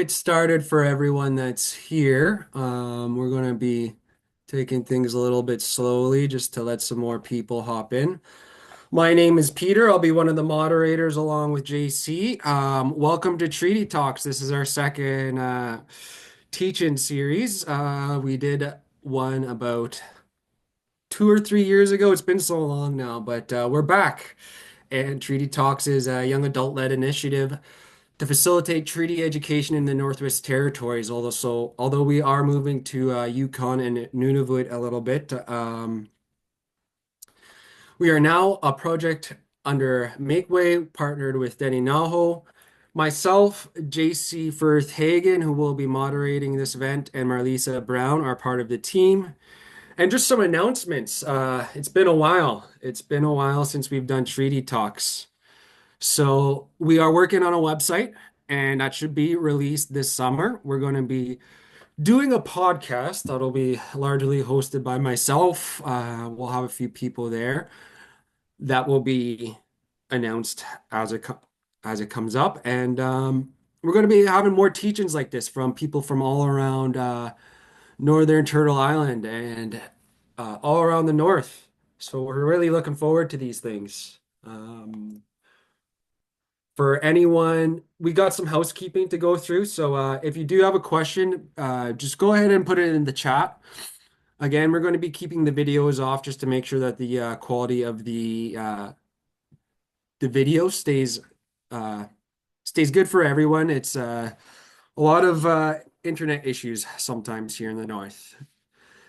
get started for everyone that's here. We're going to be taking things a little bit slowly just to let some more people hop in. My name is Peter. I'll be one of the moderators along with Jacey. Welcome to Treaty Talks. This is our second teach-in series. We did one about 2 or 3 years ago. It's been so long now, but we're back. And Treaty Talks is a young adult-led initiative to facilitate treaty education in the Northwest Territories. Although we are moving to Yukon and Nunavut a little bit, we are now a project under Makeway, partnered with Denny Naho. Myself, Jacey Firth-Hagen, who will be moderating this event, and Marlisa Brown are part of the team. And just some announcements. It's been a while. It's been a while since we've done treaty talks. So we are working on a website, and that should be released this summer. We're going to be doing a podcast that'll be largely hosted by myself. We'll have a few people there that will be announced as it comes up, and we're going to be having more teachings like this from people from all around Northern Turtle Island and all around the north. So we're really looking forward to these things. For anyone, we got some housekeeping to go through. So if you do have a question, just go ahead and put it in the chat. Again, we're going to be keeping the videos off just to make sure that the quality of the video stays good for everyone. It's a lot of internet issues sometimes here in the north.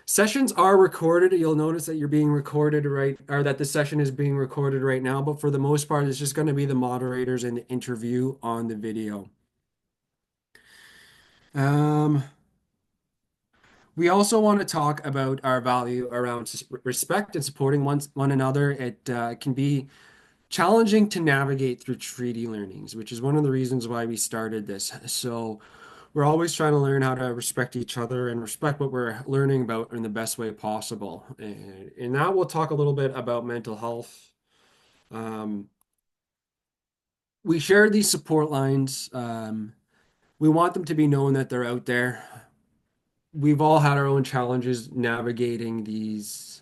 Sessions are recorded. You'll notice that you're being recorded or that the session is being recorded right now, but for the most part, it's just going to be the moderators and the interview on the video. Um, we also want to talk about our value around respect and supporting one another. It can be challenging to navigate through treaty learnings, which is one of the reasons why we started this. So we're always trying to learn how to respect each other and respect what we're learning about in the best way possible. And in that, we'll talk a little bit about mental health. Um, we share these support lines. We want them to be known that they're out there. We've all had our own challenges navigating these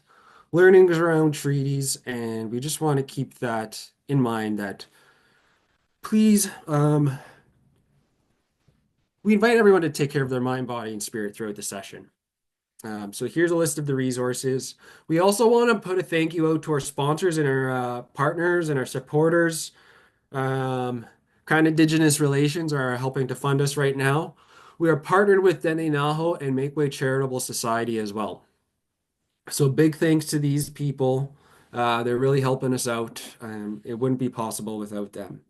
learnings around treaties, and we just want to keep that in mind that please, we invite everyone to take care of their mind, body, and spirit throughout the session. So here's a list of the resources. We also want to put a thank you out to our sponsors and our partners and our supporters. Kind Indigenous Relations are helping to fund us right now. We are partnered with Dene Naho and Makeway Charitable Society as well. So big thanks to these people. They're really helping us out. It wouldn't be possible without them.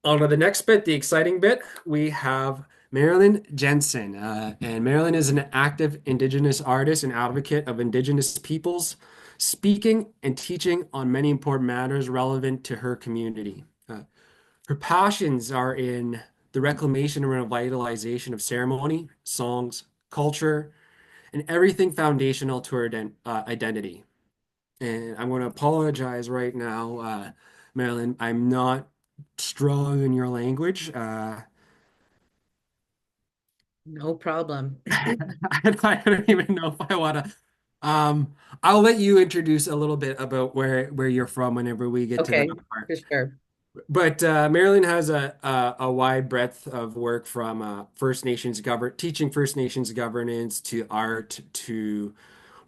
On to the next bit, the exciting bit, we have Marilyn Jensen. And Marilyn is an active Indigenous artist and advocate of Indigenous peoples, speaking and teaching on many important matters relevant to her community. Her passions are in the reclamation and revitalization of ceremony, songs, culture, and everything foundational to her identity. And I'm going to apologize right now, Marilyn. I'm not strong in your language. No problem. I don't even know if I want to. I'll let you introduce a little bit about where you're from whenever we get to that Okay, part. for sure. But Maryland has a wide breadth of work from teaching First Nations governance to art to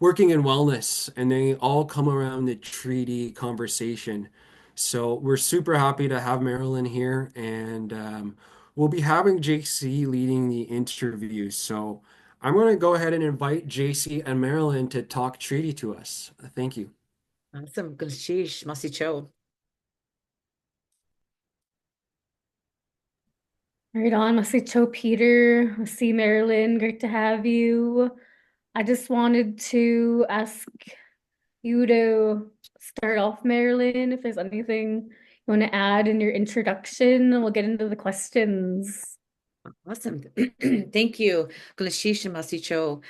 working in wellness, and they all come around the treaty conversation. So we're super happy to have Marilyn here, and we'll be having JC leading the interview. So I'm going to go ahead and invite JC and Marilyn to talk treaty to us. Thank you. Awesome. Sheesh, masicho. Right on. Mostly Cho Peter. I see Marilyn. Great to have you. I just wanted to ask you to start off, Marilyn, if there's anything you want to add in your introduction, and we'll get into the questions. Awesome. Thank you. Glashish Masicho.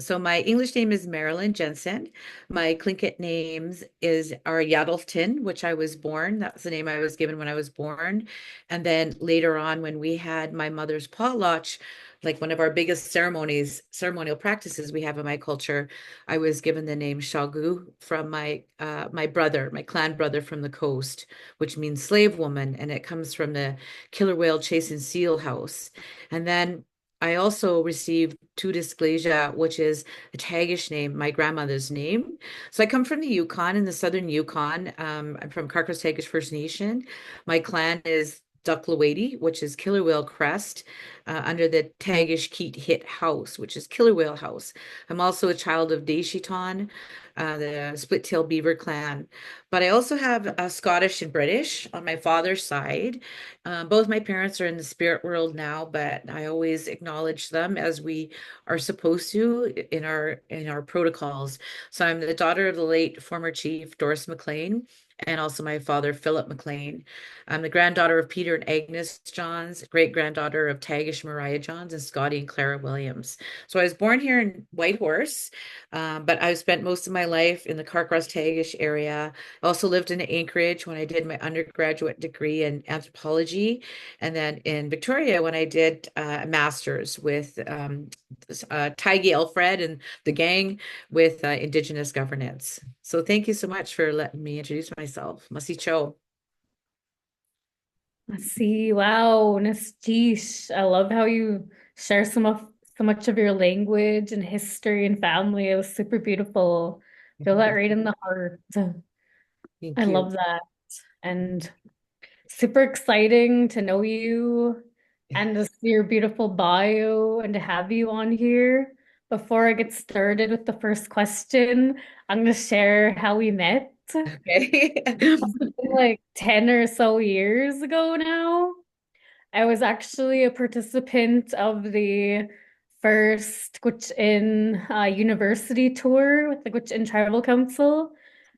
So my English name is Marilyn Jensen. My Tlingit names are Yadalton, which I was born. That's the name I was given when I was born. And then later on, when we had my mother's potlatch, like one of our biggest ceremonial practices we have in my culture, I was given the name Shagu from my brother, my clan brother from the coast, which means slave woman, and it comes from the killer whale chase and seal house. And then I also received Tudisglasia, which is a Tagish name, my grandmother's name. So I come from the Yukon, in the southern Yukon. I'm from Carcos Tagish First Nation. My clan is Ducklawady, which is Killer Whale Crest, under the Tagish Keat Hit House, which is Killer Whale House. I'm also a child of Deshiton, the Split-tailed Beaver clan. But I also have Scottish and British on my father's side. Both my parents are in the spirit world now, but I always acknowledge them as we are supposed to in our protocols. So I'm the daughter of the late former chief Doris McLean, and also my father Philip McLean. I'm the granddaughter of Peter and Agnes Johns, great granddaughter of Tagish Mariah Johns, and Scotty and Clara Williams. So I was born here in Whitehorse, but I've spent most of my life in the Carcross Tagish area. I also lived in Anchorage when I did my undergraduate degree in anthropology, and then in Victoria when I did a master's with Tige Alfred and the gang with Indigenous Governance. So thank you so much for letting me introduce myself. Masi Cho. I see. Wow, Nastish. I love how you share so much of your language and history and family. It was super beautiful. Feel that right in the heart. I Thank you. love that. And super exciting to know you and to see your beautiful bio and to have you on here. Before I get started with the first question, I'm going to share how we met. Okay. Must have been like 10 or so years ago now. I was actually a participant of the first Gwich'in university tour with the Gwich'in Tribal Council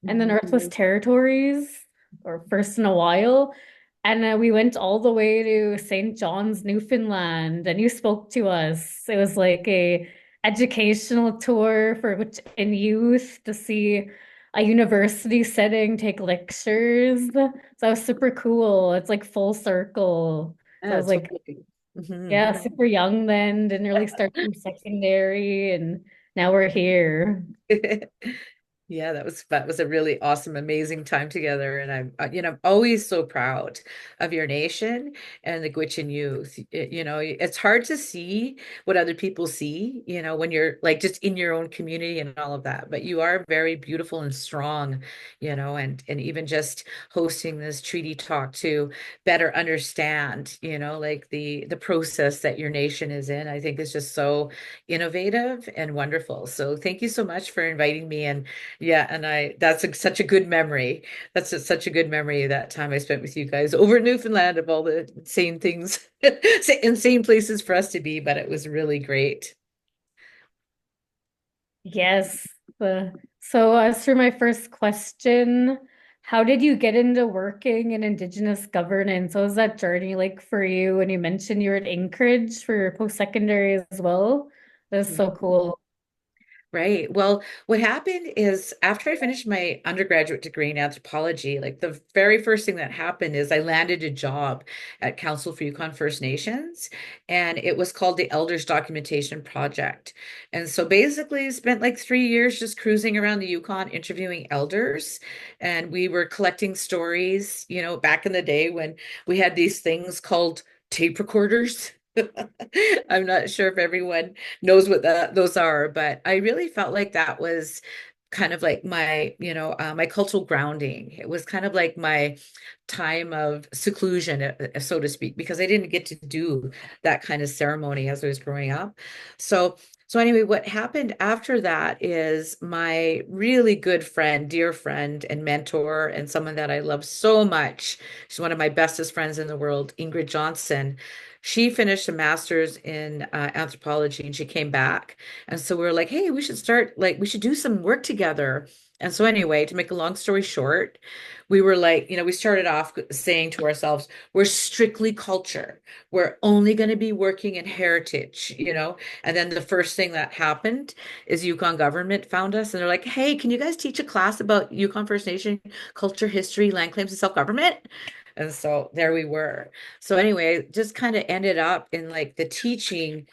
and the Mhm. Northwest Territories, or first in a while. And we went all the way to St. John's, Newfoundland, and you spoke to us. It was like a educational tour for Gwich'in youth to see a university setting, take lectures. So that was super cool. It's like full circle. So I Yeah, was like, totally. Mhm. yeah, super young then, didn't really start from secondary, and now we're here. Yeah, that was a really awesome, amazing time together, and I'm always so proud of your nation and the Gwich'in youth. It's hard to see what other people see, when you're like just in your own community and all of that. But you are very beautiful and strong, and even just hosting this treaty talk to better understand, like the process that your nation is in, I think is just so innovative and wonderful. So thank you so much for inviting me and yeah, and such a good memory. Such a good memory of that time I spent with you guys over in Newfoundland of all the insane things, insane places for us to be, but it was really great. Yes. So as for my first question, how did you get into working in Indigenous governance? What was that journey like for you? And you mentioned you were at Anchorage for your post-secondary as well. That's so cool. Right. Well, what happened is after I finished my undergraduate degree in anthropology, like the very first thing that happened is I landed a job at Council for Yukon First Nations, and it was called the Elders Documentation Project. And so basically spent like 3 years just cruising around the Yukon interviewing elders, and we were collecting stories, back in the day when we had these things called tape recorders. I'm not sure if everyone knows what those are, but I really felt like that was kind of like my cultural grounding. It was kind of like my time of seclusion, so to speak, because I didn't get to do that kind of ceremony as I was growing up. So anyway, what happened after that is my really good friend, dear friend and mentor, and someone that I love so much. She's one of my bestest friends in the world, Ingrid Johnson. She finished a master's in anthropology and she came back. And so we were like, hey, we should do some work together. And so anyway, to make a long story short, we were like, we started off saying to ourselves, we're strictly culture. We're only going to be working in heritage. And then the first thing that happened is Yukon government found us and they're like, hey, can you guys teach a class about Yukon First Nation culture, history, land claims, and self-government? And so there we were. So anyway, just kind of ended up in like the teaching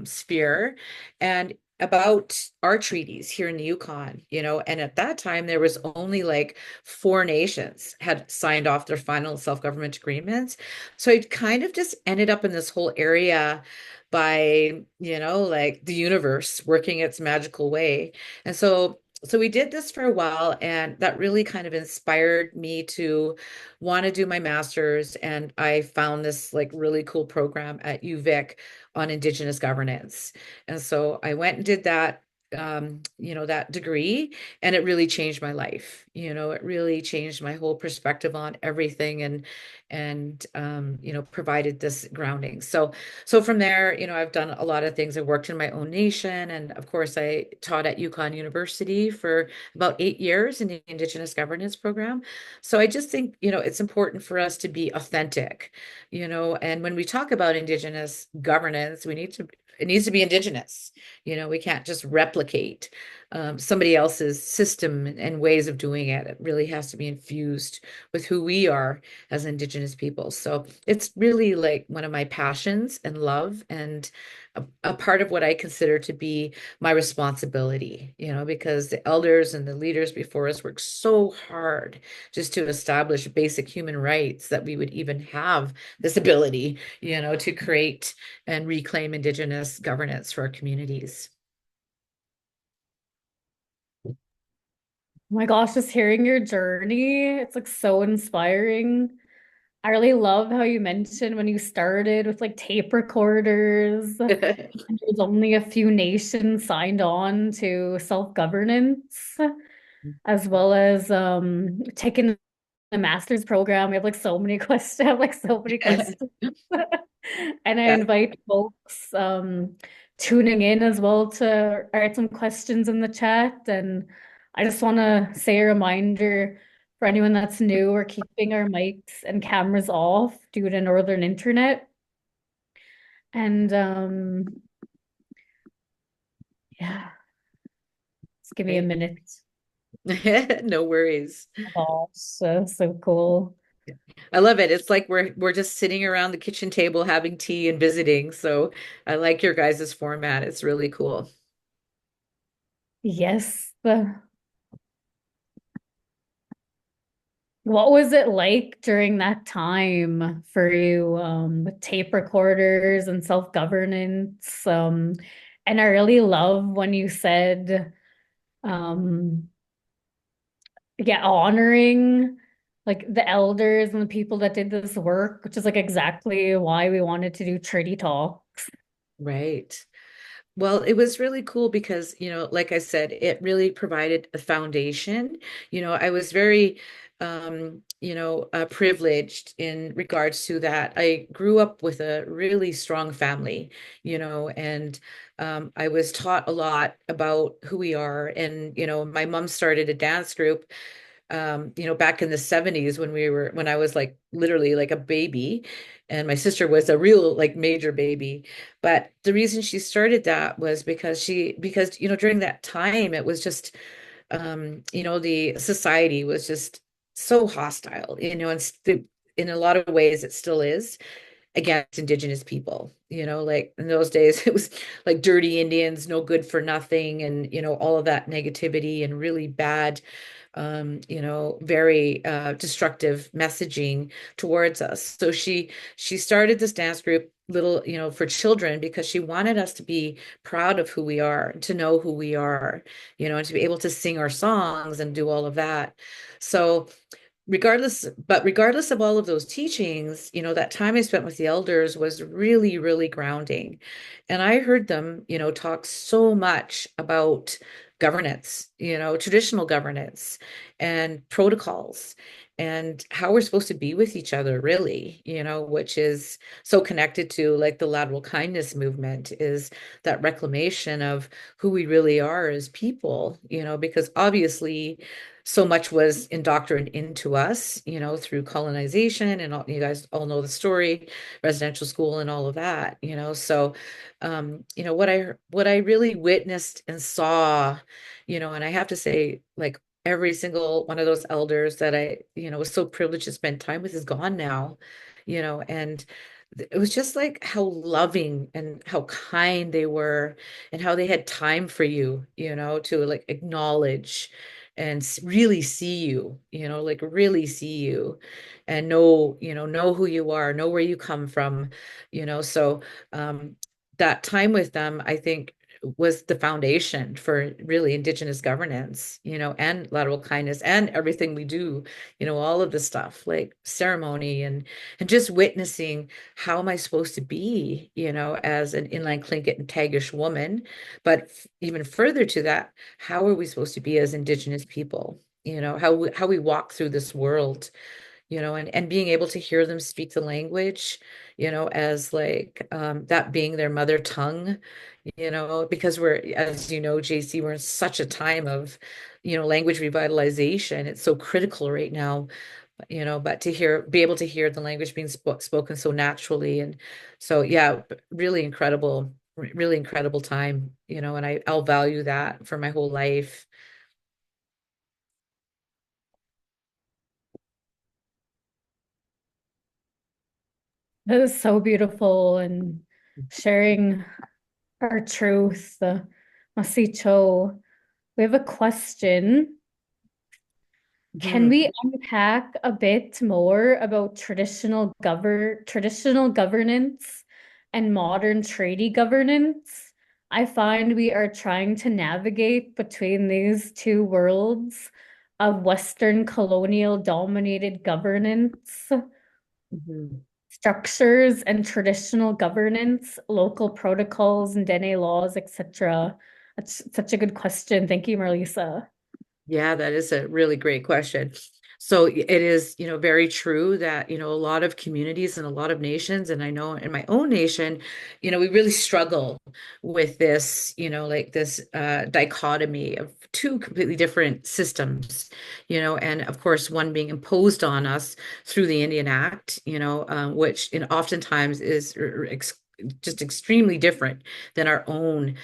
sphere and about our treaties here in the Yukon. And at that time there was only like 4 nations had signed off their final self-government agreements. So it kind of just ended up in this whole area by like the universe working its magical way. And so we did this for a while, and that really kind of inspired me to want to do my master's. And I found this like really cool program at UVic on Indigenous governance. And so I went and did that degree, and it really changed my life. It really changed my whole perspective on everything and provided this grounding. So from there, I've done a lot of things. I worked in my own nation, and of course, I taught at Yukon University for about 8 years in the Indigenous Governance program. So I just think, it's important for us to be authentic. And when we talk about Indigenous governance, it needs to be Indigenous. We can't just replicate somebody else's system and ways of doing it. It really has to be infused with who we are as Indigenous people. So it's really like one of my passions and love, and a part of what I consider to be my responsibility, because the elders and the leaders before us worked so hard just to establish basic human rights that we would even have this ability, to create and reclaim Indigenous governance for our communities. Oh my gosh, just hearing your journey, it's like so inspiring. I really love how you mentioned when you started with like tape recorders, and there's only a few nations signed on to self-governance, as well as taking the master's program. We have like so many questions. I have like so many questions. And I Yeah. invite folks tuning in as well to write some questions in the chat. And I just want to say a reminder for anyone that's new, we're keeping our mics and cameras off due to northern internet. And yeah, just give me a Okay. minute. No worries. Oh, so cool. I love it. It's like we're just sitting around the kitchen table having tea and visiting. So I like your guys' format. It's really cool. Yes. What was it like during that time for you, with tape recorders and self-governance? And I really love when you said, um, yeah, honoring like the elders and the people that did this work, which is like exactly why we wanted to do treaty talks. Right. Well, it was really cool because, like I said, it really provided a foundation. I was very, privileged in regards to that. I grew up with a really strong family, and I was taught a lot about who we are. And my mom started a dance group, back in the 70s when I was like literally like a baby, and my sister was a real like major baby. But the reason she started that was because during that time it was just the society was just so hostile, and in a lot of ways it still is against Indigenous people, like in those days it was like dirty Indians, no good for nothing, and all of that negativity and really bad very destructive messaging towards us. So she started this dance group little, for children because she wanted us to be proud of who we are, to know who we are, and to be able to sing our songs and do all of that. So regardless of all of those teachings, that time I spent with the elders was really, really grounding. And I heard them, talk so much about governance, traditional governance and protocols. and how we're supposed to be with each other, really, which is so connected to like the lateral kindness movement, is that reclamation of who we really are as people, because obviously so much was indoctrinated into us, through colonization, and all, you guys all know the story, residential school and all of that, so what I really witnessed and saw, and I have to say, like, every single one of those elders that I, was so privileged to spend time with is gone now, and it was just like how loving and how kind they were, and how they had time for you, to like acknowledge and really see you, like really see you, and know who you are, know where you come from, so um that time with them, I think, was the foundation for really Indigenous governance, and lateral kindness and everything we do, all of the stuff like ceremony, and just witnessing how am I supposed to be, as an inland Tlingit and Tagish woman, but even further to that, how are we supposed to be as Indigenous people? How we walk through this world, and being able to hear them speak the language, as like that being their mother tongue, because we're, as you know, JC, we're in such a time of, language revitalization. It's so critical right now, but be able to hear the language being spoken so naturally. And so, yeah, really incredible time, and I'll value that for my whole life. That is so beautiful, and sharing our truth. Masicho, we have a question. Can Mhm. we unpack a bit more about traditional governance and modern treaty governance? I find we are trying to navigate between these two worlds of Western colonial dominated governance Mhm. structures and traditional governance, local protocols and DNA laws, etc. That's such a good question. Thank you, Marlisa. Yeah, that is a really great question. So it is, very true that, a lot of communities and a lot of nations, and I know in my own nation, we really struggle with this, like this dichotomy of two completely different systems, and of course, one being imposed on us through the Indian Act, which oftentimes is just extremely different than our own,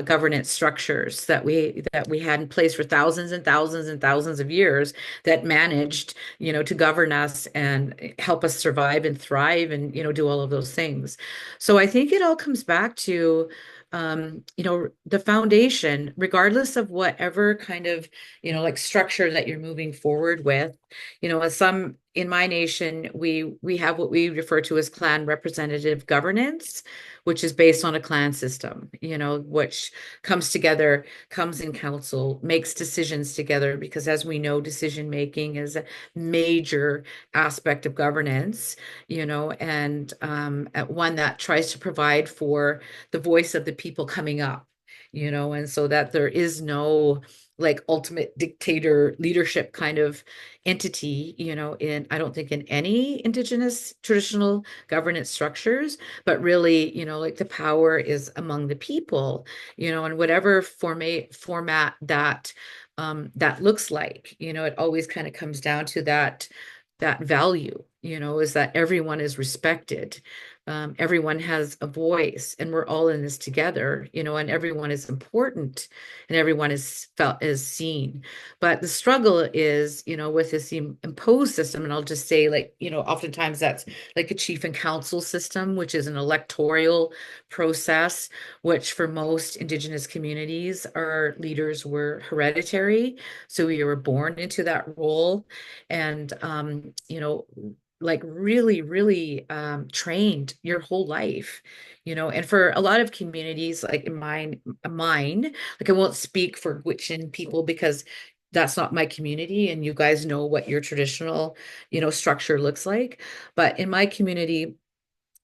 governance structures that we had in place for thousands and thousands and thousands of years, that managed, to govern us and help us survive and thrive, and do all of those things. So I think it all comes back to, the foundation, regardless of whatever kind of, like structure that you're moving forward with. As some in my nation, we have what we refer to as clan representative governance, which is based on a clan system, which comes in council, makes decisions together, because as we know, decision making is a major aspect of governance, and one that tries to provide for the voice of the people coming up, and so that there is no like ultimate dictator leadership kind of entity, I don't think in any Indigenous traditional governance structures, but really, like the power is among the people, and whatever format that looks like, it always kind of comes down to that value, is that everyone is respected. Everyone has a voice, and we're all in this together, and everyone is important, and everyone is felt is seen. But the struggle is, with this imposed system, and I'll just say, like, oftentimes that's like a chief and council system, which is an electoral process, which for most Indigenous communities, our leaders were hereditary. So we were born into that role, and like really, really trained your whole life, and for a lot of communities, like in mine, like I won't speak for Gwich'in people because that's not my community, and you guys know what your traditional, structure looks like. But in my community,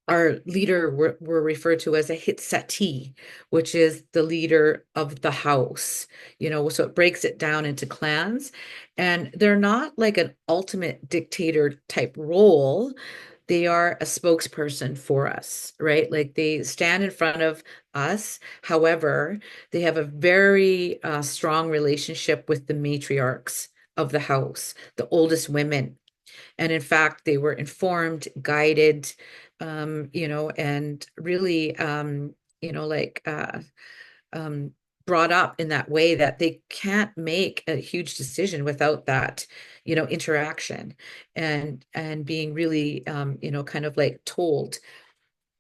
our leader were referred to as a hitsati, which is the leader of the house, so it breaks it down into clans. And they're not like an ultimate dictator type role. They are a spokesperson for us, right? Like they stand in front of us. However, they have a very strong relationship with the matriarchs of the house, the oldest women. And in fact, they were informed, guided, and really, like um, brought up in that way that they can't make a huge decision without that, interaction and being really, kind of like told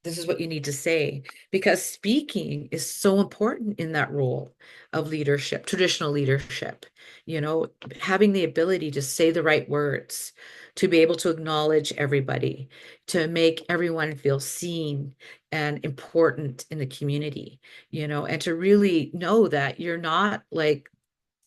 this is what you need to say, because speaking is so important in that role of leadership, traditional leadership, having the ability to say the right words, to be able to acknowledge everybody, to make everyone feel seen and important in the community, and to really know that you're not like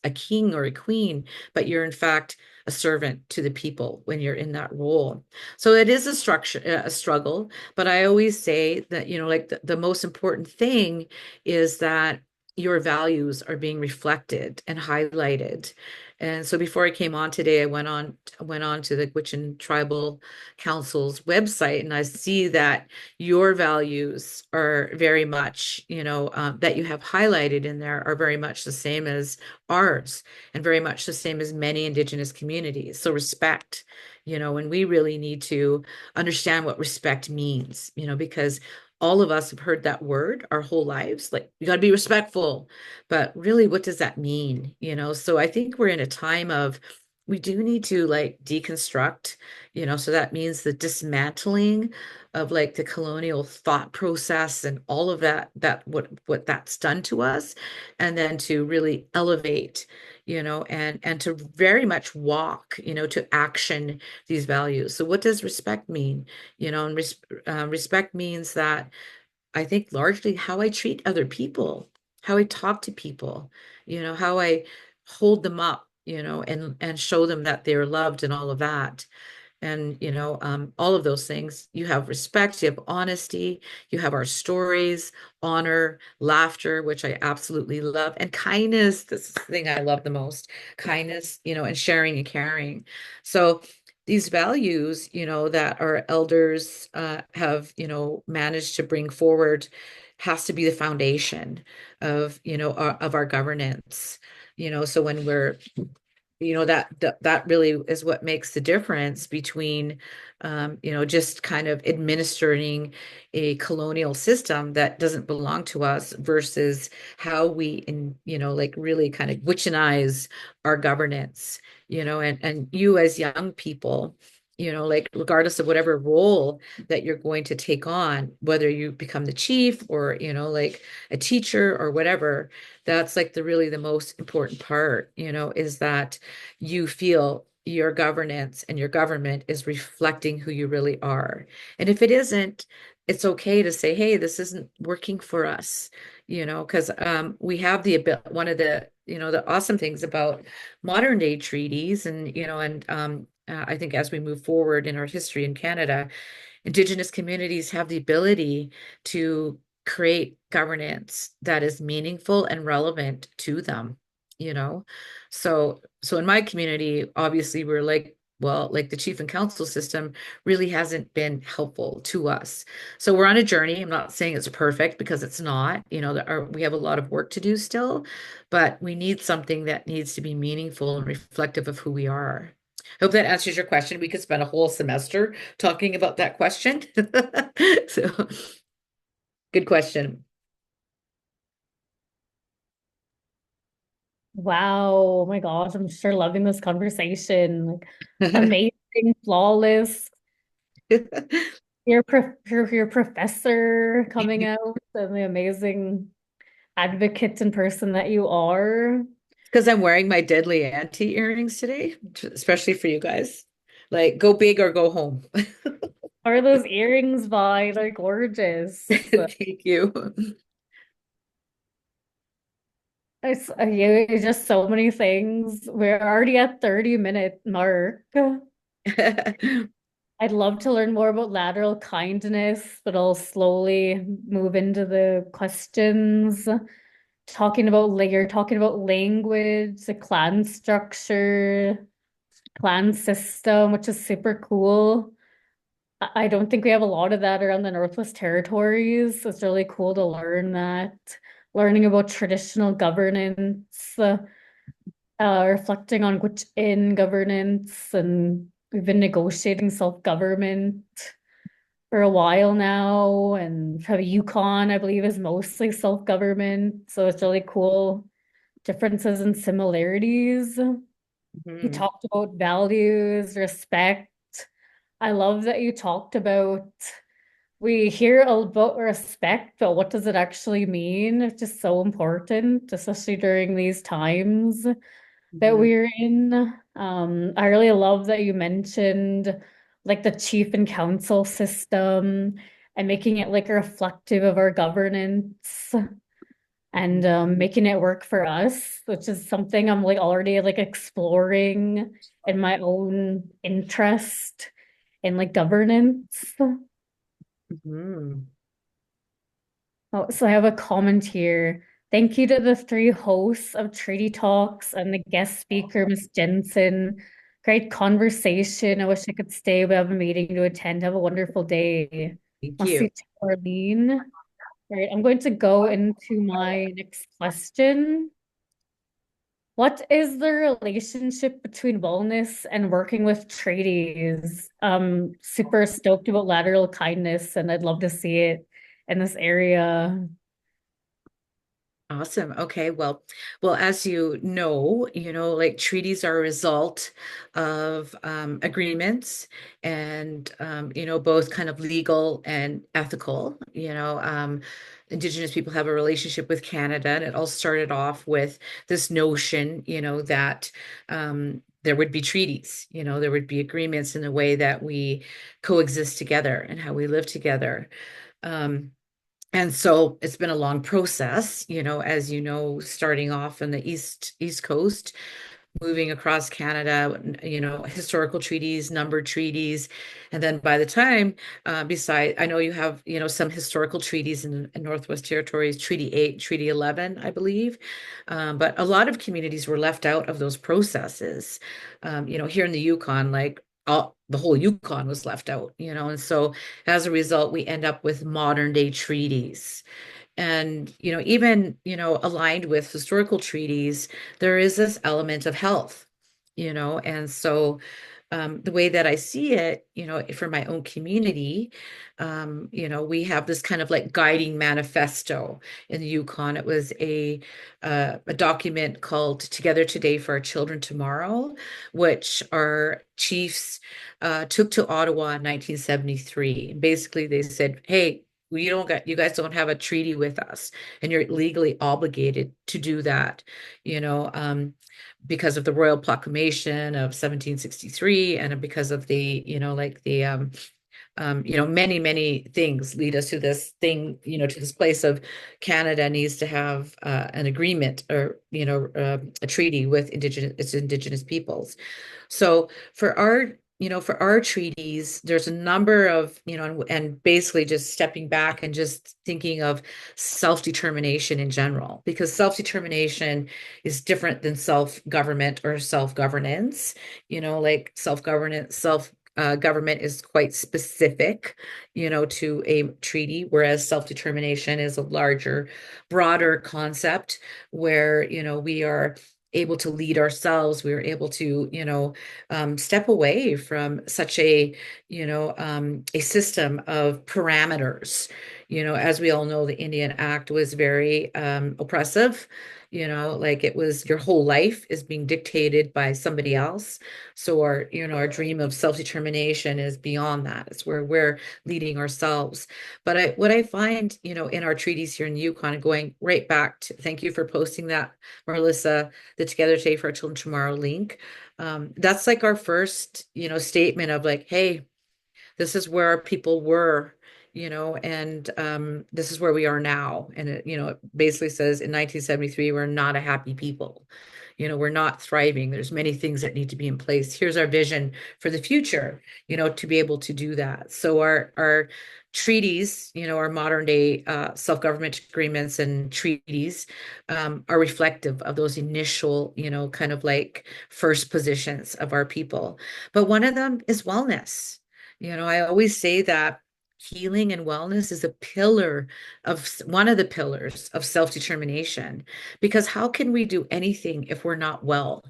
a king or a queen, but you're in fact a servant to the people when you're in that role. So it is a struggle, but I always say that, like the most important thing is that your values are being reflected and highlighted. And so before I came on today, I went on to the Gwich'in Tribal Council's website, and I see that your values are very much, that you have highlighted in there are very much the same as ours and very much the same as many Indigenous communities. So respect, and we really need to understand what respect means, because all of us have heard that word our whole lives, like you got to be respectful. But really, what does that mean? So I think we're in a time of we do need to like deconstruct, so that means the dismantling of like the colonial thought process and all of that what that's done to us, and then to really elevate, and to very much walk, to action these values. So what does respect mean? And respect means that I think largely how I treat other people, how I talk to people, how I hold them up, and show them that they're loved and all of that. And all of those things. You have respect, you have honesty, you have our stories, honor, laughter, which I absolutely love, and kindness. This is the thing I love the most. Kindness, and sharing and caring. So these values, that our elders have, managed to bring forward has to be the foundation of, of our governance. So when we're that really is what makes the difference between just kind of administering a colonial system that doesn't belong to us versus how we like really kind of witchenize our governance, and you as young people, like regardless of whatever role that you're going to take on, whether you become the chief or like a teacher or whatever, that's like the most important part, is that you feel your governance and your government is reflecting who you really are. And if it isn't, it's okay to say, hey, this isn't working for us, because we have one of the, the awesome things about modern day treaties and, I think as we move forward in our history in Canada, Indigenous communities have the ability to create governance that is meaningful and relevant to them, you know? So in my community, obviously we're like, well, like the chief and council system really hasn't been helpful to us. So we're on a journey. I'm not saying it's perfect because it's not, we have a lot of work to do still, but we need something that needs to be meaningful and reflective of who we are. Hope that answers your question. We could spend a whole semester talking about that question. So, good question. Wow, oh my gosh, I'm sure loving this conversation. Like amazing, flawless. Your professor coming out and the amazing advocate and person that you are. Because I'm wearing my deadly auntie earrings today, especially for you guys. Like, go big or go home. Are those earrings by? They're gorgeous. Thank you. It's just so many things. We're already at 30-minute mark. I'd love to learn more about lateral kindness, but I'll slowly move into the questions. You're talking about language, the clan structure, clan system, which is super cool. I don't think we have a lot of that around the Northwest Territories. So it's really cool to learn that. Learning about traditional governance, reflecting on which in governance, and we've been negotiating self-government for a while now, and have Yukon, I believe, is mostly self-government. So it's really cool differences and similarities. You Mhm. talked about values, respect. I love that you talked about we hear about respect, but what does it actually mean? It's just so important, especially during these times that Mhm. we're in. I really love that you mentioned like the chief and council system and making it like reflective of our governance and making it work for us, which is something I'm like already like exploring in my own interest in like governance. Mhm. Oh, so I have a comment here. Thank you to the three hosts of Treaty Talks and the guest speaker, Miss Jensen. Great conversation. I wish I could stay, but I have a meeting to attend. Have a wonderful day. Thank I'll see you. you, Arlene. All right, I'm going to go into my next question. What is the relationship between wellness and working with tradies? Super stoked about lateral kindness, and I'd love to see it in this area. Awesome. Okay. Well, as like treaties are a result of agreements and both kind of legal and ethical. Indigenous people have a relationship with Canada, and it all started off with this notion, that there would be treaties, there would be agreements in the way that we coexist together and how we live together. Um, and so it's been a long process, as starting off in the East Coast, moving across Canada, historical treaties, numbered treaties. And then by the time, I know you have, some historical treaties in Northwest Territories, Treaty 8, Treaty 11, I believe. But a lot of communities were left out of those processes. Here in the Yukon, like the whole Yukon was left out, and so as a result, we end up with modern day treaties. And, even, aligned with historical treaties, there is this element of health, and so the way that I see it, for my own community, we have this kind of like guiding manifesto in the Yukon. It was a document called Together Today for Our Children Tomorrow, which our chiefs took to Ottawa in 1973. Basically, they said, "Hey, you guys don't have a treaty with us, and you're legally obligated to do that." You know, because of the Royal Proclamation of 1763 and because of the, many, many things lead us to this thing, to this place of Canada needs to have an agreement or, a treaty with indigenous peoples. So for our treaties, there's a number of, and basically just stepping back and just thinking of self-determination in general, because self-determination is different than self-government or self-governance. Like self-governance, government is quite specific, to a treaty, whereas self-determination is a larger, broader concept where, we are able to lead ourselves. We were able to, step away from such a system of parameters. As we all know, the Indian Act was very oppressive. Like it was your whole life is being dictated by somebody else. So our dream of self-determination is beyond that. It's where we're leading ourselves. But what I find, in our treaties here in the Yukon, and going right back to, thank you for posting that, Marlisa, the Together Today for Our Children Tomorrow link. That's like our first, statement of like, hey, this is where our people were, and this is where we are now. And it basically says in 1973, we're not a happy people, we're not thriving. There's many things that need to be in place. Here's our vision for the future, to be able to do that. So our treaties, our modern day self-government agreements and treaties are reflective of those initial, kind of like first positions of our people. But one of them is wellness. I always say that healing and wellness is a pillar of one of the pillars of self-determination, because how can we do anything if we're not well?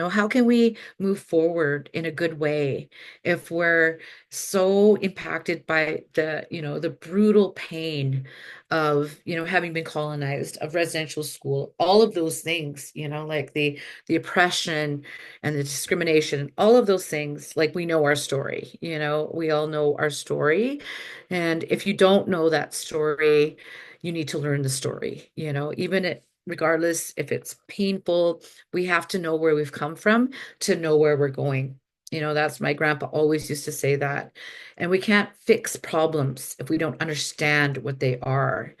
How can we move forward in a good way if we're so impacted by the brutal pain of, having been colonized, of residential school, all of those things, like the oppression and the discrimination, all of those things, like we know our story, we all know our story. And if you don't know that story, you need to learn the story, regardless if it's painful, we have to know where we've come from to know where we're going. That's my grandpa always used to say that. And we can't fix problems if we don't understand what they are.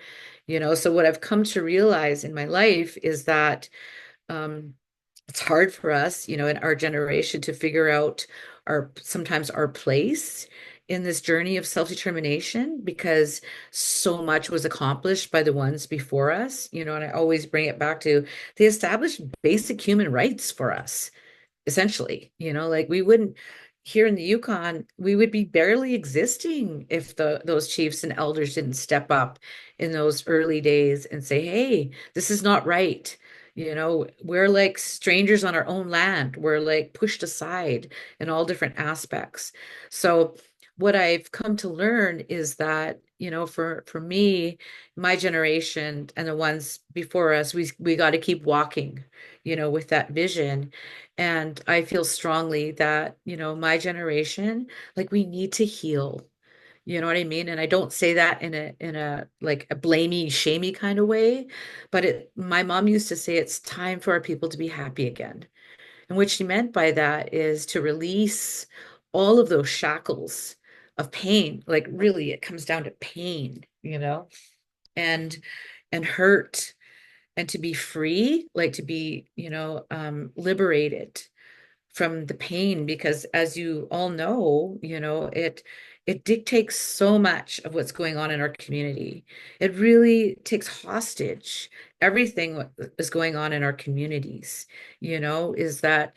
So what I've come to realize in my life is that um, it's hard for us, in our generation to figure out sometimes our place in this journey of self-determination, because so much was accomplished by the ones before us, and I always bring it back to they established basic human rights for us essentially, like we wouldn't here in the Yukon, we would be barely existing if those chiefs and elders didn't step up in those early days and say, hey, this is not right. We're like strangers on our own land. We're like pushed aside in all different aspects. So what I've come to learn is that, for me, my generation and the ones before us, we got to keep walking, with that vision. And I feel strongly that, my generation, like we need to heal. You know what I mean? And I don't say that in a like a blamey, shamey kind of way, but my mom used to say it's time for our people to be happy again. And what she meant by that is to release all of those shackles of pain. Like really, it comes down to pain, and hurt, and to be free, like to be, liberated from the pain, because as you all know, it dictates so much of what's going on in our community. It really takes hostage everything what is going on in our communities, is that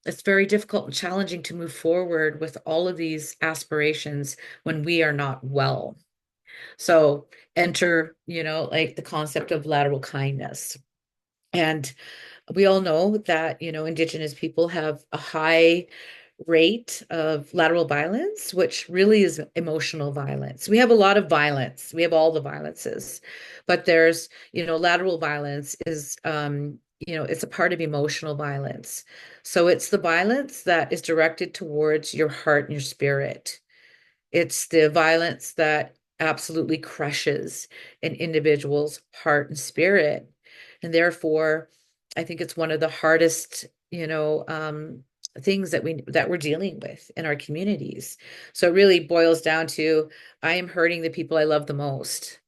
it's very difficult and challenging to move forward with all of these aspirations when we are not well. So enter, like the concept of lateral kindness. And we all know that, Indigenous people have a high rate of lateral violence, which really is emotional violence. We have a lot of violence. We have all the violences, but there's, lateral violence is, it's a part of emotional violence. So it's the violence that is directed towards your heart and your spirit. It's the violence that absolutely crushes an individual's heart and spirit. And therefore, I think it's one of the hardest, things that we're dealing with in our communities. So it really boils down to I am hurting the people I love the most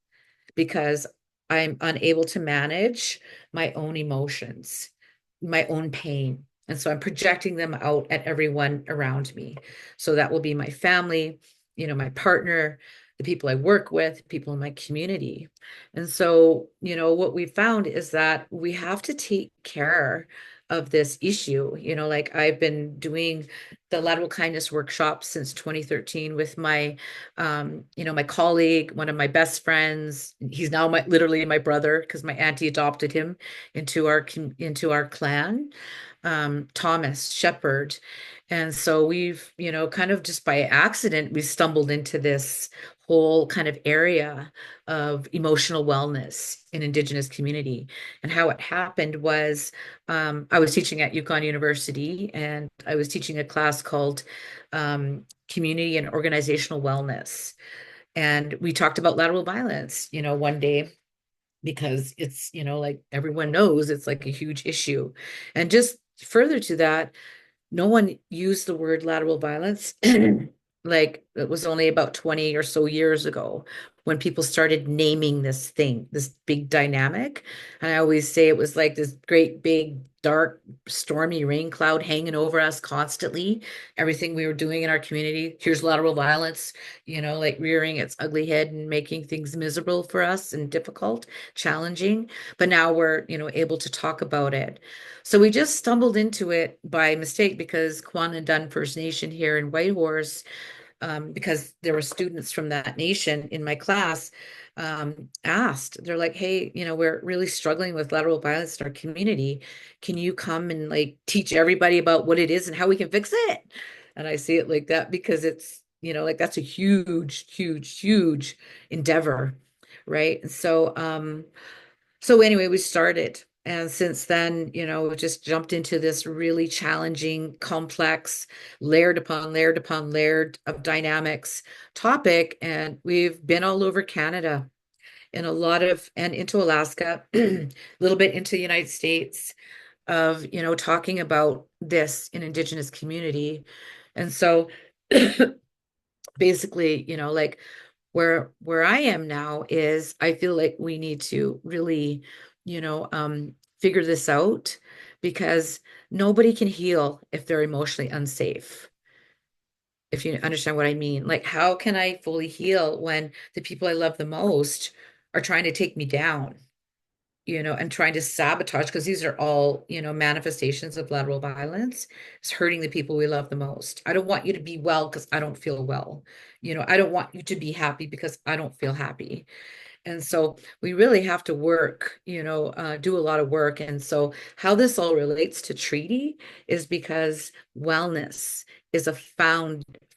because I'm unable to manage my own emotions, my own pain. And so I'm projecting them out at everyone around me. So that will be my family, my partner, the people I work with, people in my community. And so, what we found is that we have to take care of this issue. Like I've been doing the lateral kindness workshop since 2013 with my colleague, one of my best friends. He's now literally my brother because my auntie adopted him into our clan, Thomas Shepherd. And so we've, kind of just by accident, we stumbled into this whole kind of area of emotional wellness in Indigenous community. And how it happened was I was teaching at Yukon University, and I was teaching a class called Community and Organizational Wellness. And we talked about lateral violence, one day, because it's, like everyone knows it's like a huge issue. And just further to that, no one used the word lateral violence like it was only about 20 or so years ago. when people started naming this thing, this big dynamic. And I always say it was like this great big dark stormy rain cloud hanging over us constantly. Everything we were doing in our community. Here's lateral violence, like rearing its ugly head and making things miserable for us and difficult, challenging. But now we're, able to talk about it. So we just stumbled into it by mistake because Kwan and Dun First Nation here in Whitehorse, because there were students from that nation in my class, asked, they're like, hey, we're really struggling with lateral violence in our community. Can you come and like teach everybody about what it is and how we can fix it? And I see it like that because it's, like that's a huge, huge, huge endeavor, right? And so anyway, we started. And since then, we just jumped into this really challenging, complex, layered upon layered of dynamics topic. And we've been all over Canada and and into Alaska, a little bit into the United States of, talking about this in Indigenous community. And so basically, like where I am now is I feel like we need to really, figure this out because nobody can heal if they're emotionally unsafe. If you understand what I mean, like how can I fully heal when the people I love the most are trying to take me down? And trying to sabotage, because these are all, manifestations of lateral violence. It's hurting the people we love the most. I don't want you to be well because I don't feel well. I don't want you to be happy because I don't feel happy. And so we really have to work, do a lot of work. And so how this all relates to treaty is because wellness is a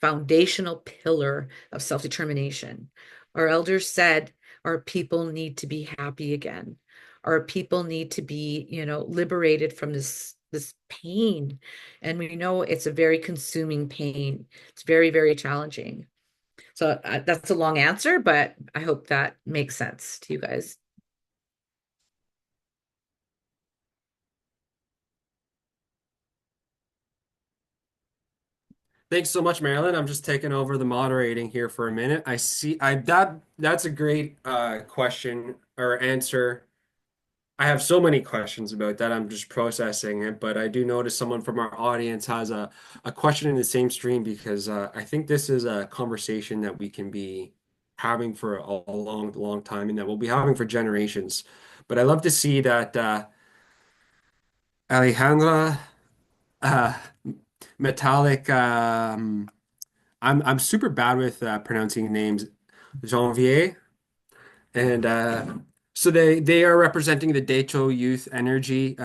foundational pillar of self-determination. Our elders said our people need to be happy again. Our people need to be, liberated from this pain. And we know it's a very consuming pain. It's very, very challenging. So that's a long answer, but I hope that makes sense to you guys. Thanks so much, Marilyn. I'm just taking over the moderating here for a minute. I see I that's a great question or answer. I have so many questions about that. I'm just processing it, but I do notice someone from our audience has a question in the same stream because I think this is a conversation that we can be having for a long, long time and that we'll be having for generations. But I love to see that Alejandra uh, Metallic. I'm super bad with pronouncing names. Janvier, and so they are representing the Dacho Youth Energy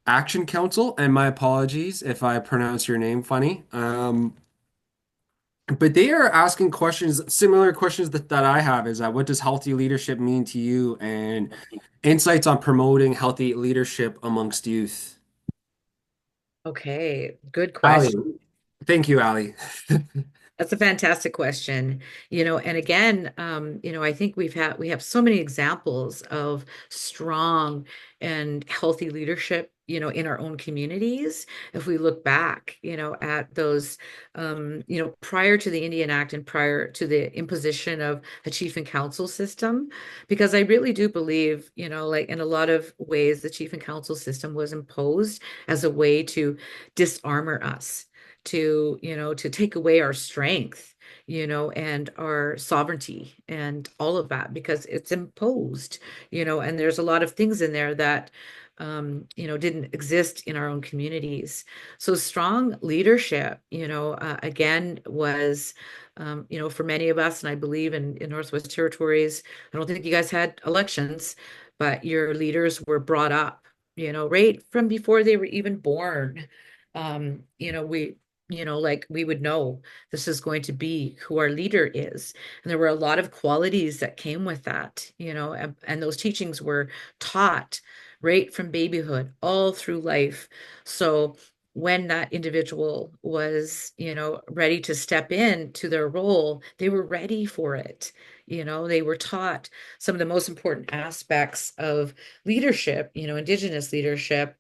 Action Council. And my apologies if I pronounce your name funny. But they are asking questions, similar questions that I have is what does healthy leadership mean to you, and insights on promoting healthy leadership amongst youth. Okay, good Ali, question. thank you, Ali. That's a fantastic question. And again, I think we have so many examples of strong and healthy leadership, in our own communities. If we look back, at those, prior to the Indian Act and prior to the imposition of a chief and council system, because I really do believe, like in a lot of ways, the chief and council system was imposed as a way to disarmor us, to take away our strength, and our sovereignty and all of that because it's imposed, and there's a lot of things in there that didn't exist in our own communities. So strong leadership, again, was, for many of us, and I believe in Northwest Territories, I don't think you guys had elections, but your leaders were brought up, right from before they were even born. Like we would know this is going to be who our leader is. And there were a lot of qualities that came with that, and those teachings were taught right from babyhood all through life. So when that individual was, ready to step into their role, they were ready for it. They were taught some of the most important aspects of leadership, Indigenous leadership,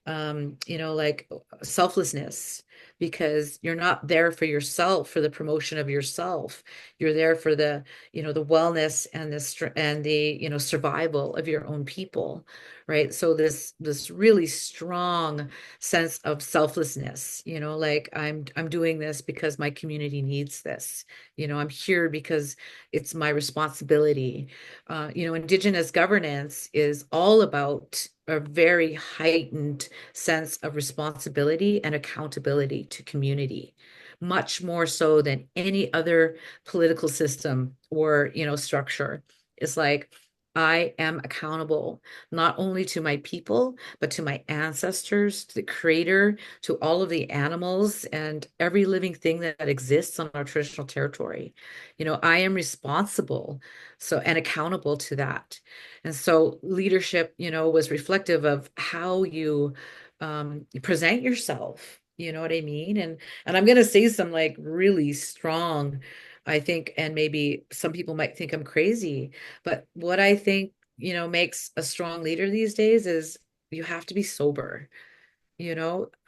like selflessness, because you're not there for yourself, for the promotion of yourself. You're there for the wellness and the survival of your own people, right? So this really strong sense of selflessness, like I'm doing this because my community needs this. I'm here because it's my responsibility. Indigenous governance is all about a very heightened sense of responsibility and accountability to community, much more so than any other political system or, structure. It's like I am accountable not only to my people, but to my ancestors, to the creator, to all of the animals and every living thing that exists on our traditional territory. I am responsible and accountable to that. And so leadership, was reflective of how you present yourself. You know what I mean? And I'm gonna say some like really strong, I think, and maybe some people might think I'm crazy, but what I think, makes a strong leader these days is you have to be sober,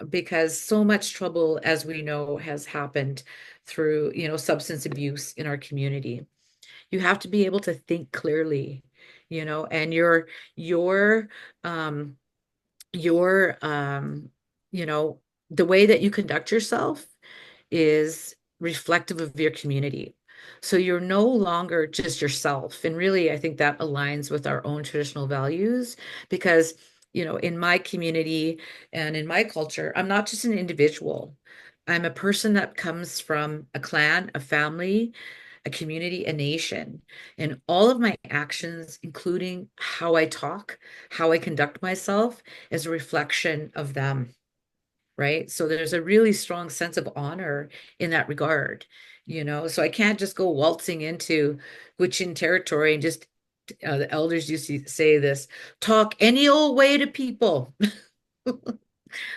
because so much trouble, as we know, has happened through, substance abuse in our community. You have to be able to think clearly, and your um your you know the way that you conduct yourself is reflective of your community. So you're no longer just yourself. And really, I think that aligns with our own traditional values because, in my community and in my culture, I'm not just an individual. I'm a person that comes from a clan, a family, a community, a nation. And all of my actions, including how I talk, how I conduct myself, is a reflection of them, right? So there's a really strong sense of honor in that regard, So I can't just go waltzing into Gwich'in territory and just, the elders used to say this, talk any old way to people,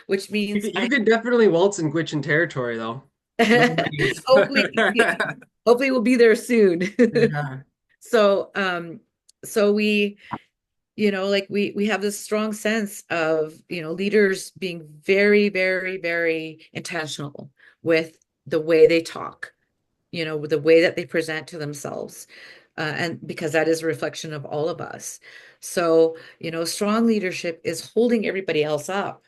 which You means could, you could definitely waltz in Gwich'in territory, though. Nobody's. hopefully, hopefully we'll be there soon. Yeah. So, so like we have this strong sense of, leaders being very, very, very intentional with the way they talk, with the way that they present to themselves. And because that is a reflection of all of us. So, strong leadership is holding everybody else up,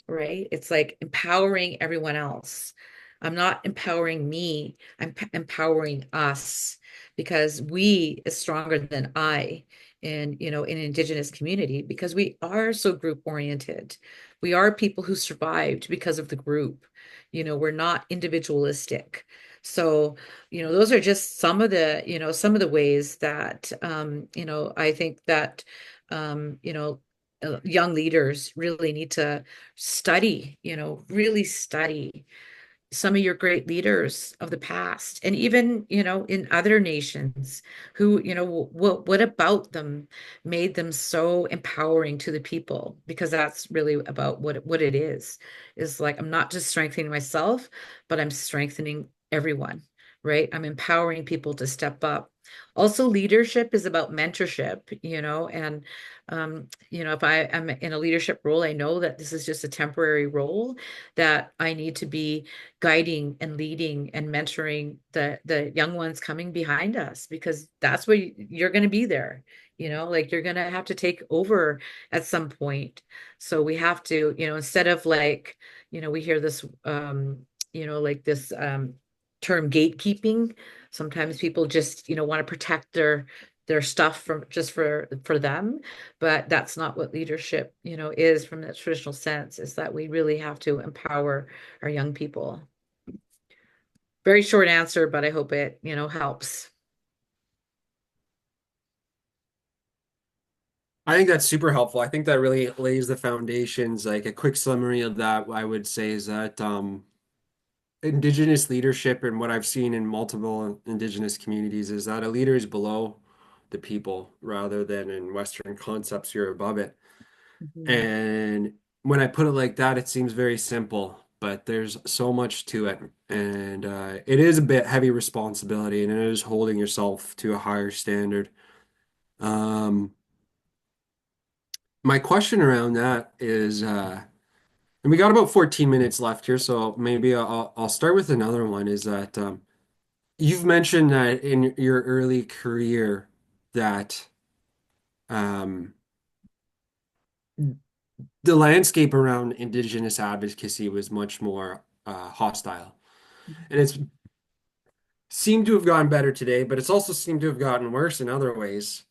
right? It's like empowering everyone else. I'm not empowering me, I'm empowering us because we is stronger than I in Indigenous community because we are so group oriented. We are people who survived because of the group. We're not individualistic. So, those are just some of the ways that I think that young leaders really need to study, really study some of your great leaders of the past and even, in other nations who, what about them made them so empowering to the people? Because that's really about what it is like, I'm not just strengthening myself, but I'm strengthening everyone, right? I'm empowering people to step up. Also, leadership is about mentorship, and if I am in a leadership role, I know that this is just a temporary role, that I need to be guiding and leading and mentoring the young ones coming behind us because that's where you're going to be there, like you're going to have to take over at some point. So we have to, instead of like, we hear this like this term gatekeeping. Sometimes people just, want to protect their stuff from just for them, but that's not what leadership, is from that traditional sense, is that we really have to empower our young people. Very short answer, but I hope it, helps. I think that's super helpful. I think that really lays the foundations. Like a quick summary of that, I would say is that Indigenous leadership and what I've seen in multiple Indigenous communities is that a leader is below the people rather than in Western concepts, you're above it. Mhm. And when I put it like that, it seems very simple, but there's so much to it. And it is a bit heavy responsibility and it is holding yourself to a higher standard. Um, my question around that is And we got about 14 minutes left here, so maybe I'll start with another one. Is that you've mentioned that in your early career that um, the landscape around Indigenous advocacy was much more hostile, and it's seemed to have gotten better today, but it's also seemed to have gotten worse in other ways.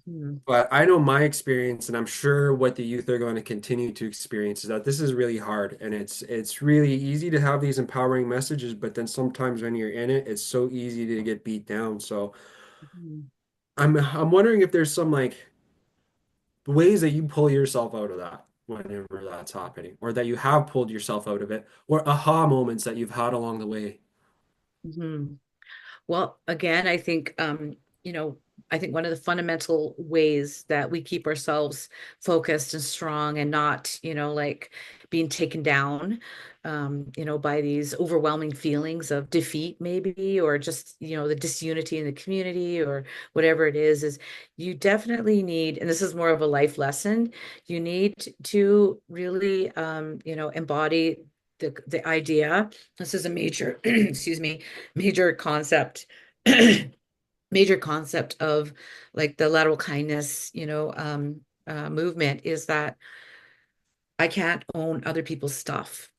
Mhm. But I know my experience, and I'm sure what the youth are going to continue to experience is that this is really hard, and it's really easy to have these empowering messages, but then sometimes when you're in it, it's so easy to get beat down. So Mhm. I'm wondering if there's some like ways that you pull yourself out of that whenever that's happening, or that you have pulled yourself out of it, or aha moments that you've had along the way. Mhm. Well, again, I think you know, I think one of the fundamental ways that we keep ourselves focused and strong and not, like being taken down, by these overwhelming feelings of defeat, maybe, or just, the disunity in the community or whatever it is you definitely need, and this is more of a life lesson, you need to really embody the idea. This is a major, excuse me, major concept major concept of like the lateral kindness, movement is that I can't own other people's stuff,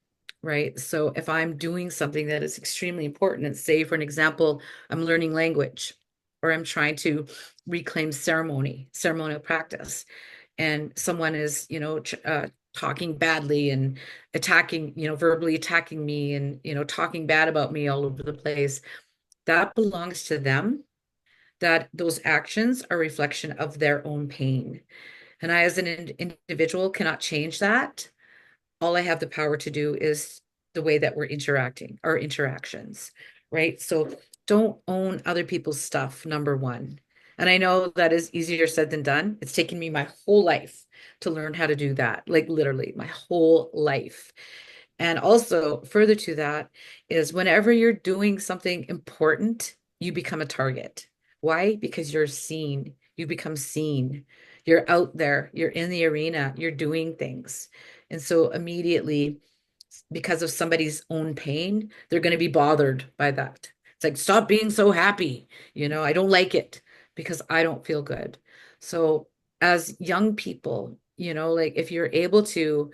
right? So if I'm doing something that is extremely important, and say, for an example, I'm learning language or I'm trying to reclaim ceremonial practice, and someone is, talking badly and attacking, verbally attacking me and, talking bad about me all over the place, that belongs to them. That those actions are a reflection of their own pain. And I, as an individual, cannot change that. All I have the power to do is the way that we're interacting, our interactions, right? So don't own other people's stuff, number one. And I know that is easier said than done. It's taken me my whole life to learn how to do that, like literally my whole life. And also, further to that, is whenever you're doing something important, you become a target. Why? Because you're seen. You become seen. You're out there, you're in the arena, you're doing things. And so, immediately, because of somebody's own pain, they're going to be bothered by that. It's like, stop being so happy. I don't like it because I don't feel good. So, as young people, like if you're able to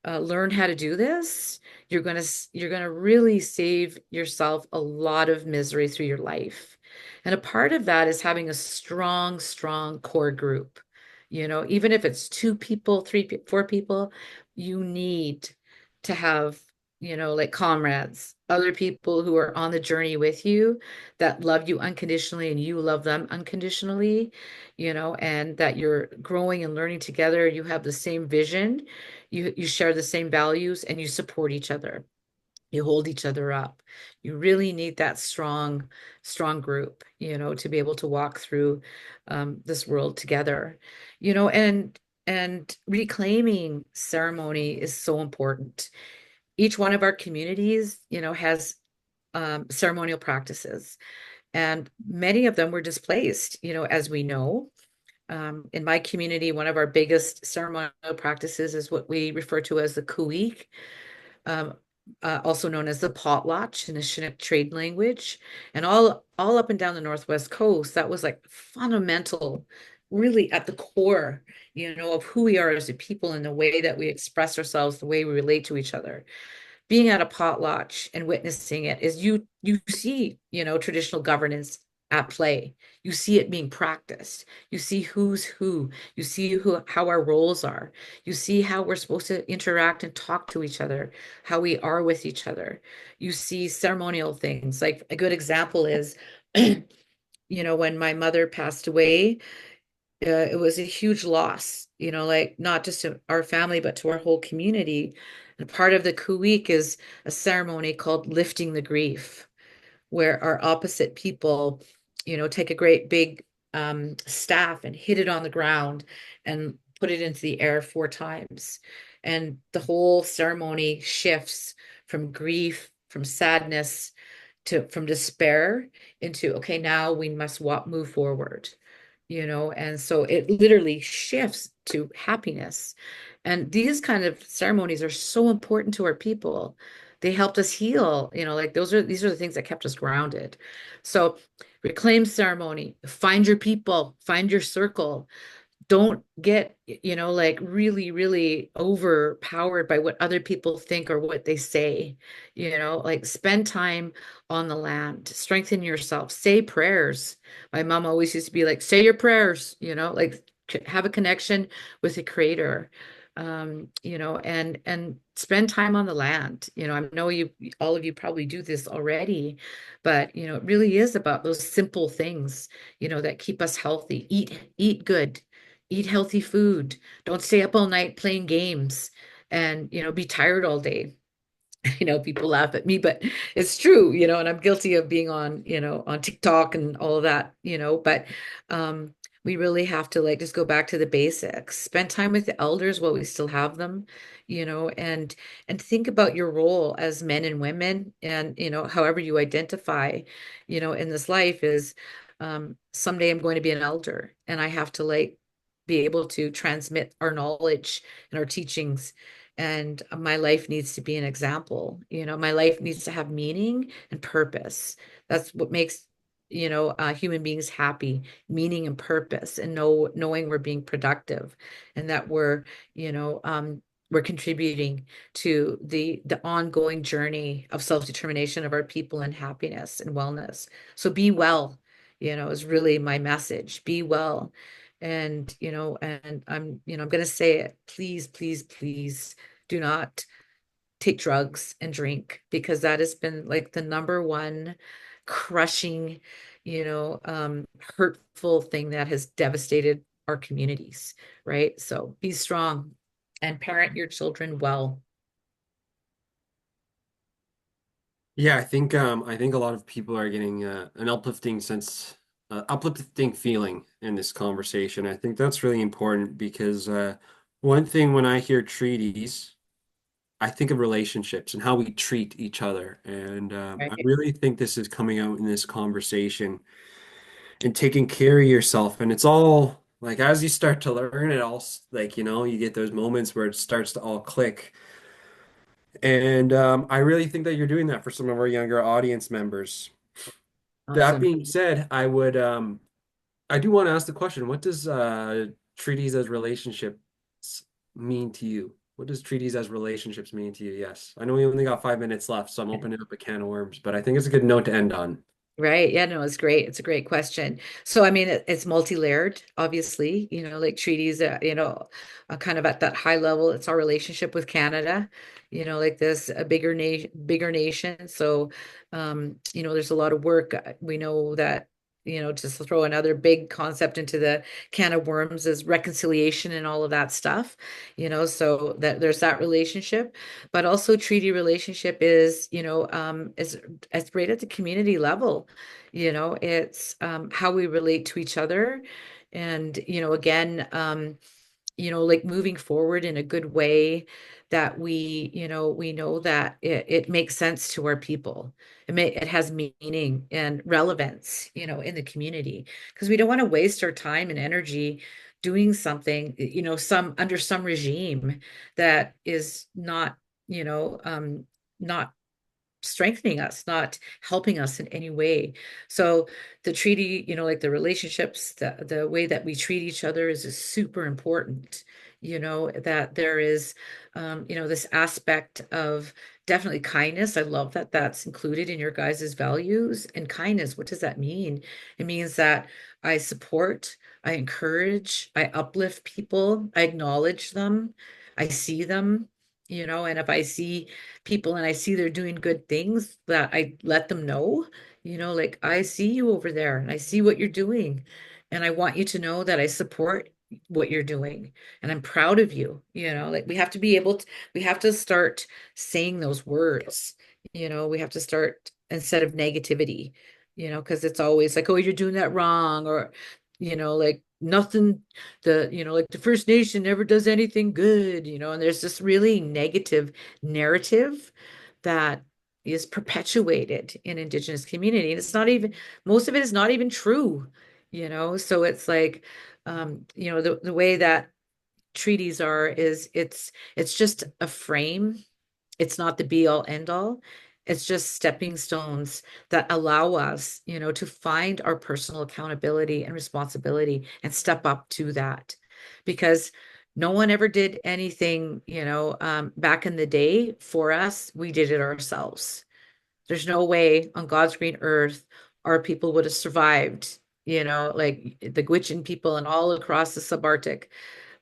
learn how to do this, you're gonna really save yourself a lot of misery through your life. And a part of that is having a strong, strong core group. Even if it's two people, three, four people, you need to have, like comrades, other people who are on the journey with you that love you unconditionally and you love them unconditionally, and that you're growing and learning together. You have the same vision, you share the same values, and you support each other. You hold each other up. You really need that strong, strong group, to be able to walk through this world together, and reclaiming ceremony is so important. Each one of our communities, has ceremonial practices, and many of them were displaced, as we know. In my community, one of our biggest ceremonial practices is what we refer to as the kuik, um, also known as the potlatch in the Chinook trade language. And all up and down the Northwest Coast, that was like fundamental, really at the core, of who we are as a people and the way that we express ourselves, the way we relate to each other. Being at a potlatch and witnessing it is you see, traditional governance at play. You see it being practiced. You see who's who. You see how our roles are. You see how we're supposed to interact and talk to each other, how we are with each other. You see ceremonial things. Like a good example is, when my mother passed away, it was a huge loss, like not just to our family, but to our whole community. And part of the Kuweek is a ceremony called lifting the grief, where our opposite people, take a great big staff and hit it on the ground and put it into the air 4 times. And the whole ceremony shifts from grief, from sadness, from despair into, okay, now we must move forward. And so it literally shifts to happiness. And these kind of ceremonies are so important to our people. They helped us heal, like these are the things that kept us grounded. So reclaim ceremony, find your people, find your circle. Don't get, like really, really overpowered by what other people think or what they say. Like spend time on the land, strengthen yourself, say prayers. My mom always used to be like, say your prayers, like have a connection with the creator. And spend time on the land. I know you, all of you probably do this already, but it really is about those simple things, that keep us healthy. Eat good, eat healthy food. Don't stay up all night playing games and, be tired all day. People laugh at me, but it's true, and I'm guilty of being on, on TikTok and all of that, but we really have to like just go back to the basics, spend time with the elders while we still have them, and think about your role as men and women and, however you identify, in this life is someday I'm going to be an elder and I have to like be able to transmit our knowledge and our teachings, and my life needs to be an example. My life needs to have meaning and purpose. That's what makes, human beings happy, meaning and purpose, and knowing we're being productive and that we're contributing to the ongoing journey of self-determination of our people and happiness and wellness. So be well, is really my message. Be well. And, I'm going to say it, please, please, please do not take drugs and drink, because that has been like the number one crushing, hurtful thing that has devastated our communities, right? So be strong and parent your children well. Yeah, I think a lot of people are getting an uplifting feeling in this conversation. I think that's really important because one thing when I hear treaties, I think of relationships and how we treat each other. And I Right. really think this is coming out in this conversation and taking care of yourself. And it's all like as you start to learn it all, like, you get those moments where it starts to all click. And I really think that you're doing that for some of our younger audience members. That Awesome. being said, I do want to ask the question, what does treaties as relationships mean to you? What does treaties as relationships mean to you? Yes. I know we only got 5 minutes left, so I'm opening up a can of worms, but I think it's a good note to end on. Right. Yeah, no, it's great. It's a great question. So, I mean, it's multi-layered, obviously, like treaties, kind of at that high level. It's our relationship with Canada, like this, a bigger nation. So, there's a lot of work. We know that, just to throw another big concept into the can of worms is reconciliation and all of that stuff, so that there's that relationship, but also treaty relationship is right at the community level. It's how we relate to each other. And, again, like moving forward in a good way that we know that it makes sense to our people. It has meaning and relevance, in the community, because we don't want to waste our time and energy doing something, under some regime that is not, not strengthening us, not helping us in any way. So the treaty, like the relationships, the way that we treat each other is super important. That there is, this aspect of definitely kindness. I love that that's included in your guys' values. And kindness, what does that mean? It means that I support, I encourage, I uplift people, I acknowledge them, I see them. And if I see people and I see they're doing good things, that I let them know, like I see you over there and I see what you're doing. And I want you to know that I support what you're doing and I'm proud of you. Like we have to start saying those words. We have to start instead of negativity, because it's always like, oh, you're doing that wrong, or, like nothing, like the First Nation never does anything good, and there's this really negative narrative that is perpetuated in Indigenous community. And it's not even, most of it is not even true, so it's like, the way that treaties are is it's just a frame. It's not the be all end all. It's just stepping stones that allow us, to find our personal accountability and responsibility and step up to that. Because no one ever did anything, back in the day for us. We did it ourselves. There's no way on God's green earth our people would have survived, like the Gwich'in people and all across the subarctic.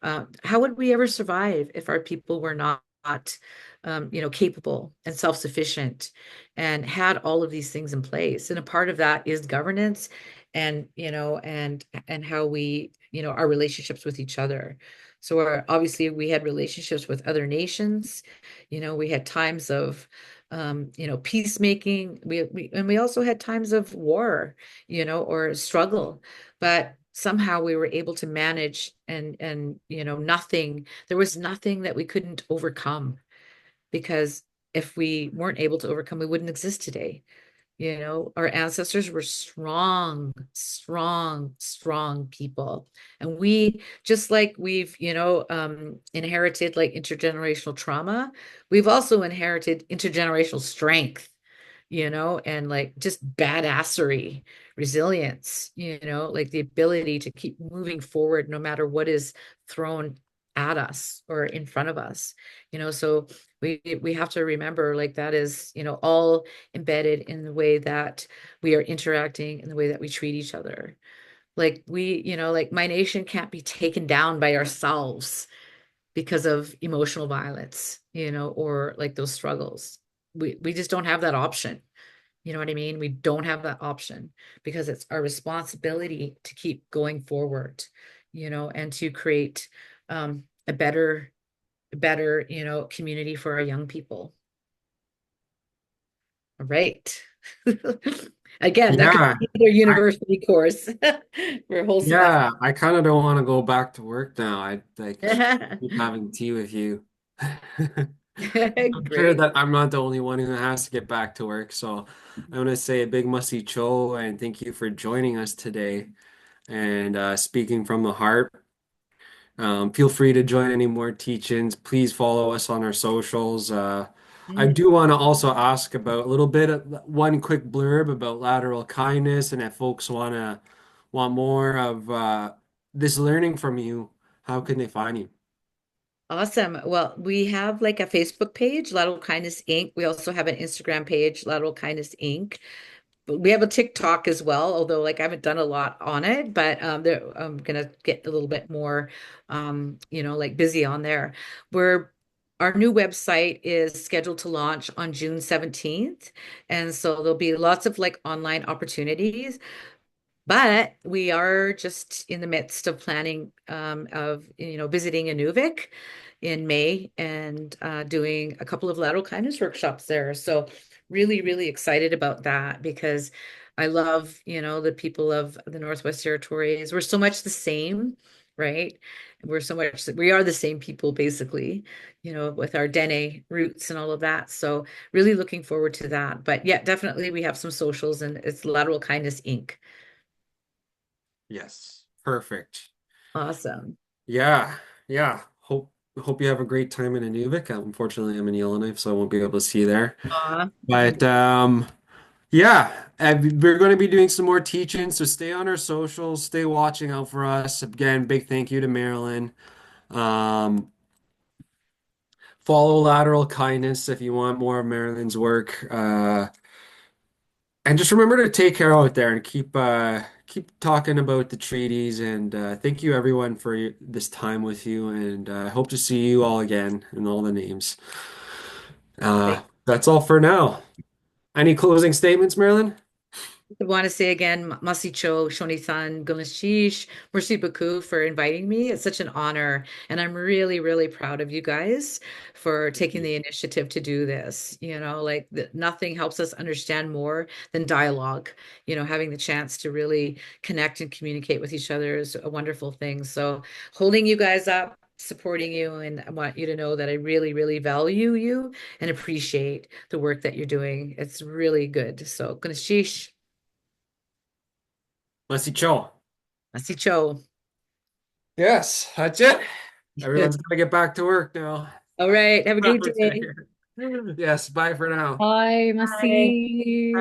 How would we ever survive if our people were not, capable and self-sufficient and had all of these things in place? And a part of that is governance and, and how we, our relationships with each other. So obviously we had relationships with other nations. We had times of, peacemaking. And we also had times of war, or struggle. But somehow we were able to manage and there was nothing that we couldn't overcome, because if we weren't able to overcome, we wouldn't exist today. Our ancestors were strong, strong, strong people. And we, just like we've, inherited like intergenerational trauma, we've also inherited intergenerational strength, and like just badassery, resilience, like the ability to keep moving forward no matter what is thrown at us or in front of us. So we have to remember, like, that is, all embedded in the way that we are interacting, in the way that we treat each other. Like like my nation can't be taken down by ourselves because of emotional violence, or like those struggles. We just don't have that option. You know what I mean? We don't have that option, because it's our responsibility to keep going forward, and to create a better, community for our young people. All right. Again, that could Yeah, be their I, university course for a whole semester. yeah, I kind of don't want to go back to work now. I like keep having tea with you. I'm sure Great. that I'm not the only one who has to get back to work. So I want to say a big musty cho and thank you for joining us today and speaking from the heart. Feel free to join any more teach-ins. Please follow us on our socials. I Mm. do want to also ask about a little bit of one quick blurb about lateral kindness, and if folks want more of this learning from you, how can they find you? Awesome. Well, we have like a Facebook page, Lateral Kindness Inc. We also have an Instagram page, Lateral Kindness Inc. But we have a TikTok as well, although like I haven't done a lot on it, but I'm gonna get a little bit more like busy on there. We're Our new website is scheduled to launch on June 17th. And so there'll be lots of like online opportunities. But we are just in the midst of planning of visiting Inuvik in May and doing a couple of lateral kindness workshops there. So really, really excited about that, because I love, the people of the Northwest Territories. We're so much the same, right? We are the same people basically, with our Dene roots and all of that. So really looking forward to that. But yeah, definitely we have some socials, and it's Lateral Kindness Inc. Yes. Perfect. Awesome. Yeah, yeah. Hope you have a great time in Inuvik. Unfortunately, I'm in Yellowknife, so I won't be able to see you there. Aw. But yeah, we're going to be doing some more teaching, so stay on our socials, stay watching out for us. Again, big thank you to Marilyn. Um, follow Lateral Kindness if you want more of Marilyn's work. And just remember to take care out there and keep talking about the treaties. And thank you everyone for this time with you. And I hope to see you all again in all the names. That's all for now. Any closing statements, Marilyn? I want to say again, Masicho, Shonithan, Gulashish, merci beaucoup for inviting me. It's such an honor. And I'm really, really proud of you guys for Thank taking you. the initiative to do this. Like nothing helps us understand more than dialogue. Having the chance to really connect and communicate with each other is a wonderful thing. So holding you guys up, supporting you, and I want you to know that I really, really value you and appreciate the work that you're doing. It's really good. So, Gulashish. Let's see, Cho. Masicho. Yes, that's it. Everyone's gonna get back to work now. All right. Have a great day. Yes, bye for now. Bye, Masi.